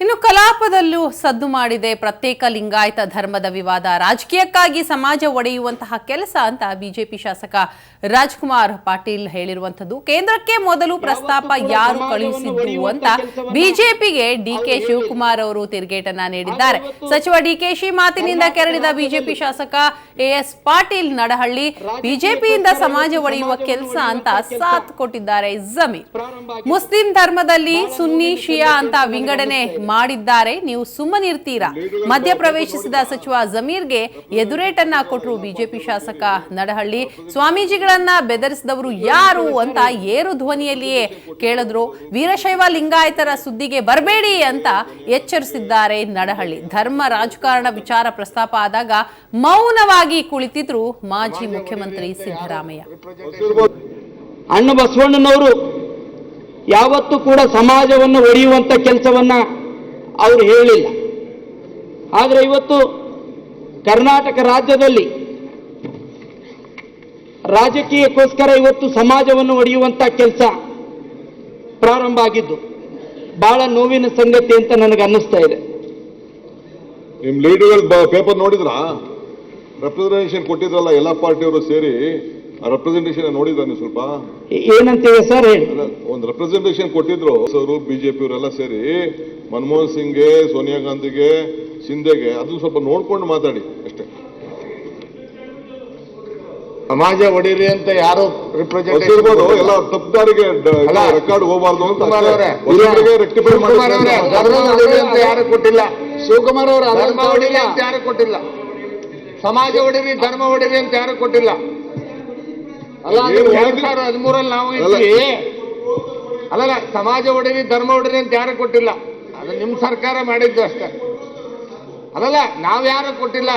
ಇನ್ನು ಕಲಾಪದಲ್ಲೂ ಸದ್ದು ಮಾಡಿದೆ ಪ್ರತ್ಯೇಕ ಲಿಂಗಾಯತ ಧರ್ಮದ ವಿವಾದ ರಾಜಕೀಯಕ್ಕಾಗಿ ಸಮಾಜ ಒಡೆಯುವಂತಹ ಕೆಲಸ ಅಂತ ಬಿಜೆಪಿ ಶಾಸಕ ರಾಜ್ಕುಮಾರ್ ಪಾಟೀಲ್ ಹೇಳಿರುವಂತದ್ದು. ಕೇಂದ್ರಕ್ಕೆ ಮೊದಲು ಪ್ರಸ್ತಾಪ ಯಾರು ಕಳುಹಿಸಿದ್ದು ಅಂತ ಬಿಜೆಪಿಗೆ ಡಿಕೆ ಶಿವಕುಮಾರ್ ಅವರು ತಿರುಗೇಟನ್ನ ನೀಡಿದ್ದಾರೆ. ಸಚಿವ ಡಿಕೆಶಿ ಮಾತಿನಿಂದ ಕೆರಳಿದ ಬಿಜೆಪಿ ಶಾಸಕ ಎಎಸ್ ಪಾಟೀಲ್ ನಡಹಳ್ಳಿ ಬಿಜೆಪಿಯಿಂದ ಸಮಾಜ ಒಡೆಯುವ ಕೆಲಸ ಅಂತ ಸಾಥ್ ಕೊಟ್ಟಿದ್ದಾರೆ. ಜಮೀರ್ ಮುಸ್ಲಿಂ ಧರ್ಮದಲ್ಲಿ ಸುನ್ನಿ ಶಿಯಾ ಅಂತ ವಿಂಗಡಣೆ ಮಾಡಿದ್ದಾರೆ, ನೀವು ಸುಮ್ಮನಿರ್ತೀರಾ? ಮಧ್ಯಪ್ರವೇಶಿಸಿದ ಸಚಿವ ಜಮೀರ್ಗೆ ಎದುರೇಟನ್ನ ಕೊಟ್ಟರು ಬಿಜೆಪಿ ಶಾಸಕ ನಡಹಳ್ಳಿ. ಸ್ವಾಮೀಜಿಗಳನ್ನ ಬೆದರಿಸಿದವರು ಯಾರು ಅಂತ ಏರು ಧ್ವನಿಯಲ್ಲಿಯೇ ಕೇಳಿದ್ರು. ವೀರಶೈವ ಲಿಂಗಾಯತರ ಸುದ್ದಿಗೆ ಬರಬೇಡಿ ಅಂತ ಎಚ್ಚರಿಸಿದ್ದಾರೆ ನಡಹಳ್ಳಿ. ಧರ್ಮ ರಾಜಕಾರಣ ವಿಚಾರ ಪ್ರಸ್ತಾಪ ಆದಾಗ ಮೌನವಾಗಿ ಕುಳಿತಿದ್ರು ಮಾಜಿ ಮುಖ್ಯಮಂತ್ರಿ ಸಿದ್ದರಾಮಯ್ಯ. ಅಣ್ಣ ಬಸವಣ್ಣನವರು ಯಾವತ್ತೂ ಕೂಡ ಸಮಾಜವನ್ನು ಒಡೆಯುವಂತ ಕೆಲಸವನ್ನ ಅವರು ಹೇಳಿಲ್ಲ. ಆದರೆ ಇವತ್ತು ಕರ್ನಾಟಕ ರಾಜ್ಯದಲ್ಲಿ ರಾಜಕೀಯಕ್ಕೋಸ್ಕರ ಇವತ್ತು ಸಮಾಜವನ್ನು ಒಡೆಯುವಂತ ಕೆಲಸ ಪ್ರಾರಂಭ ಆಗಿದ್ದು ಬಹಳ ನೋವಿನ ಸಂಗತಿ ಅಂತ ನನಗೆ ಅನ್ನಿಸ್ತಾ ಇದೆ. ನಿಮ್ ಲೀಡರ್ಗಳು ಪೇಪರ್ ನೋಡಿದ್ರಾ? ರೆಪ್ರೆಸೆಂಟೇಷನ್ ಕೊಟ್ಟಿದ್ರಲ್ಲ ಎಲ್ಲ ಪಾರ್ಟಿಯವರು ಸೇರಿ, ಆ ರೆಪ್ರೆಸೆಂಟೇಷನ್ ನೋಡಿದ್ರ ನೀವು? ಸ್ವಲ್ಪ ಏನಂತೀವಿ ಸರ್ ಹೇಳಿ. ಒಂದು ರೆಪ್ರೆಸೆಂಟೇಷನ್ ಕೊಟ್ಟಿದ್ರು ಸರ್ ಬಿಜೆಪಿ ಅವರೆಲ್ಲ ಸೇರಿ, ಮನಮೋಹನ್ ಸಿಂಗ್ಗೆ, ಸೋನಿಯಾ ಗಾಂಧಿಗೆ, ಶಿಂದೆಗೆ. ಅದು ಸ್ವಲ್ಪ ನೋಡ್ಕೊಂಡು ಮಾತಾಡಿ ಅಷ್ಟೇ. ಸಮಾಜ ಒಡಿರಿ ಅಂತ ಯಾರು ಇರ್ಬೋದು, ಎಲ್ಲ ತಪ್ಪುದಾರಿಗೆ ರೆಕಾರ್ಡ್ ಹೋಗಬಾರ್ದು ಅಂತ ರೆಕ್ಟಿಫೈ ಅಂತ ಯಾರು ಕೊಟ್ಟಿಲ್ಲ. ಶಿವಕುಮಾರ್ ಅವರು ಧರ್ಮ ಒಡಿರಿ ಅಂತ ಯಾರು ಕೊಟ್ಟಿಲ್ಲ. ಸಮಾಜ ಒಡಿರಿ, ಧರ್ಮ ಒಡಿರಿ ಅಂತ ಯಾರು ಕೊಟ್ಟಿಲ್ಲ. ಅಲ್ಲ 2013 ನಾವು ಇದ್ವಿ. ಅಲ್ಲಲ್ಲ, ಸಮಾಜ ಒಡಿರಿ, ಧರ್ಮ ಒಡಿರಿ ಅಂತ ಯಾರು ಕೊಟ್ಟಿಲ್ಲ. ಅದು ನಿಮ್ ಸರ್ಕಾರ ಮಾಡಿದ್ದು ಅಷ್ಟೇ. ಅದಲ್ಲ, ನಾವ್ಯಾರು ಕೊಟ್ಟಿಲ್ಲ.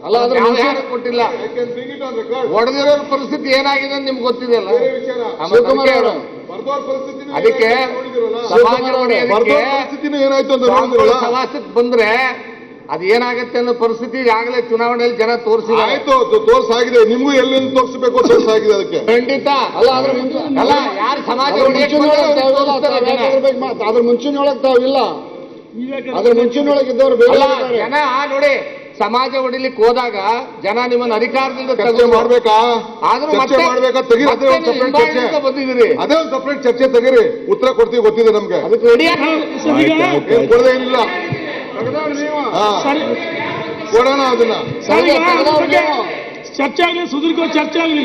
ಅಲ್ಲ, ಯಾರು ಕೊಟ್ಟಿಲ್ಲ. ಒಡೆದಿರೋ ಪರಿಸ್ಥಿತಿ ಏನಾಗಿದೆ ಅಂತ ನಿಮ್ಗೆ ಗೊತ್ತಿದೆಯಲ್ಲ. ಅದಕ್ಕೆ ಸಮಾಜ ಸವಾಸಕ್ಕೆ ಬಂದ್ರೆ ಅದು ಏನಾಗುತ್ತೆ ಅನ್ನೋ ಪರಿಸ್ಥಿತಿ ಈಗಾಗಲೇ ಚುನಾವಣೆಯಲ್ಲಿ ಜನ ತೋರಿಸಿ ಆಯ್ತು, ತೋರ್ಸಾಗಿದೆ. ನಿಮ್ಗೂ ಎಲ್ಲಿಂದ ತೋರಿಸಬೇಕು ತೋರ್ಸಾಗಿದೆ. ಅದಕ್ಕೆ ಖಂಡಿತ ಅಲ್ಲ, ಯಾರು ಸಮಾಜ ಅದ್ರ ಮುಂಚಿನೊಳಗೆ ತಾವಿಲ್ಲ, ಅದ್ರ ಮುಂಚಿನೊಳಗೆ ಇದ್ದವ್ರು ಜನ ನೋಡಿ. ಸಮಾಜ ಹೊಡಿಲಿಕ್ಕೆ ಹೋದಾಗ ಜನ ನಿಮ್ಮನ್ನ ಅಧಿಕಾರದಿಂದ ಚರ್ಚೆ ಮಾಡ್ಬೇಕಾ? ಆದ್ರೂ ಬಂದಿದ್ದೀರಿ, ಅದೇ ಒಂದು ಸಪ್ರೇಟ್ ಚರ್ಚೆ ತೆಗೀರಿ, ಉತ್ತರ ಕೊಡ್ತೀವಿ. ಗೊತ್ತಿದೆ ನಮ್ಗೆ, ಅದಕ್ಕೆ ರೆಡಿ ಕೊಡದೇ ಏನಿಲ್ಲ. ಕೊಡೋಣ ಅದನ್ನ. ಚರ್ಚೆ ಆಗಲಿ, ಸುದೀರ್ಘ ಚರ್ಚೆ ಆಗಲಿ.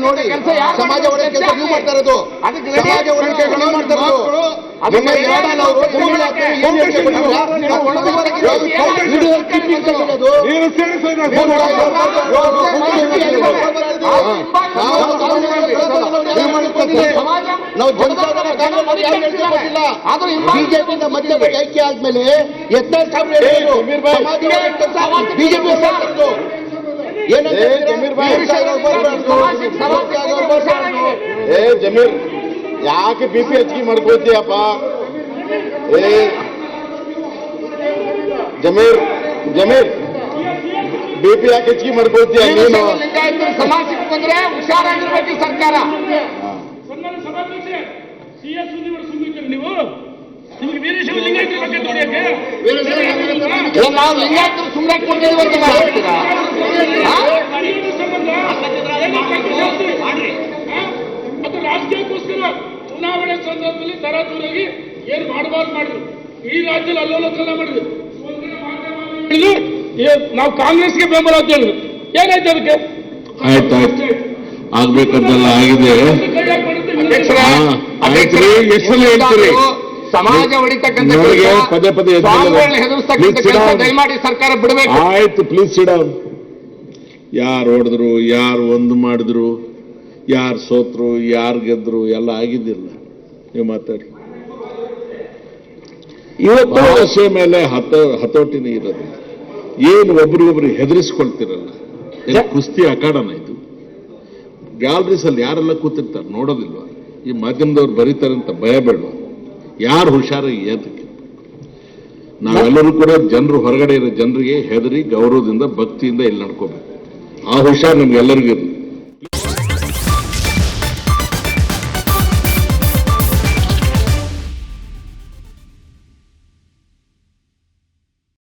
ನೋಡಿ, ಸಮಾಜ ಒಡೆಯ ಕೆಲಸ ನೀವು ಮಾಡ್ತಾ ಇರೋದು. ಸಮಾಜ ಒಡೆಯ ಕೆಲಸ ನೀವು ಮಾಡ್ತಾ ಇರೋದು. ನಾವು ಬಿಜೆಪಿಯಿಂದ ಮಧ್ಯದಲ್ಲಿ ಐಕ್ಯ ಆದ್ಮೇಲೆ ಬಿಜೆಪಿ ಜಮೀರ್ ಯಾಕೆ ಬಿಪಿ ಹೆಚ್ಚಿಗೆ ಮಾಡ್ಕೊಳ್ತೀಯಪ್ಪ? ಜಮೀರ್ ಬಿಪಿ ಯಾಕೆ ಹೆಚ್ಚಿಗೆ ಮಾಡ್ಕೊಳ್ತೀಯ ನೀನು? ಸಮಾಜಕ್ಕೆ ಬಂದ್ರೆ ಹುಷಾರಾಗಿರ್ಬೇಕು ಸರ್ಕಾರ. ನಾವು ಲಿಂಗಾಯತರು ಸುಮ್ಮನೆ ಕೊಟ್ಟಿದ್ದೀವಿ. ಅದು ರಾಜಕೀಯಕ್ಕೋಸ್ಕರ ಚುನಾವಣೆ ಸಂದರ್ಭದಲ್ಲಿ ತರಾತುರಾಗಿ ಏನು ಮಾಡಬಾರ್ದು ಮಾಡಿದ್ರು. ಇಡೀ ರಾಜ್ಯದಲ್ಲಿ ಅಲ್ಲೋಲ ಕಲ್ಲ ಮಾಡಿದ್ರು. ನಾವು ಕಾಂಗ್ರೆಸ್ಗೆ ಬೆಂಬಲ ಅಂತ ಹೇಳಿದ್ರು. ಏನಾಯ್ತು ಅದಕ್ಕೆ? ಆಯ್ತಾಯ್ತು, ಆಗ್ಬೇಕಂತೆಲ್ಲ ಆಗಿದೆ. ಸಮಾಜ ಹೊಡಿತಕ್ಕಂಥ ಪದೇ ಪದೇ ದಯಮಾಡಿ ಸರ್ಕಾರ ಬಿಡಬೇಕು. ಆಯ್ತು, ಪ್ಲೀಸ್ ಸಿಡ. ಯಾರು ಹೊಡೆದ್ರು, ಯಾರು ಒಂದು ಮಾಡಿದ್ರು, ಯಾರು ಸೋತ್ರು, ಯಾರು ಗೆದ್ರು ಎಲ್ಲ ಆಗಿದ್ದಿಲ್ಲ. ನೀವು ಮಾತಾಡಿ. ಇವತ್ತು ಭಾಷೆ ಮೇಲೆ ಹತೋಟಿನೇ ಇರೋದು. ಏನು ಒಬ್ರಿಗೊಬ್ರು ಹೆದರಿಸ್ಕೊಳ್ತಿರಲ್ಲ. ಕುಸ್ತಿ ಅಖಾಡನ ಇದು. ಗ್ಯಾಲರೀಸ್ ಅಲ್ಲಿ ಯಾರೆಲ್ಲ ಕೂತಿರ್ತಾರೆ ನೋಡೋದಿಲ್ವ? ಈ ಮಾಧ್ಯಮದವ್ರು ಬರೀತಾರೆ ಅಂತ ಭಯ ಬೇಡ. ಯಾರು ಹುಷಾರಾಗಿ ಏತಕ್ಕೆ ನಾವೆಲ್ಲರೂ ಕೂಡ ಜನರು ಹೊರಗಡೆ ಇರೋ ಜನರಿಗೆ ಹೆದರಿ ಗೌರವದಿಂದ ಭಕ್ತಿಯಿಂದ ಇಲ್ಲಿ ನಡ್ಕೋಬೇಕು. ಆ ಹುಷಾರ್ ನಮ್ಗೆಲ್ಲರಿಗೂ ಇರಲಿ.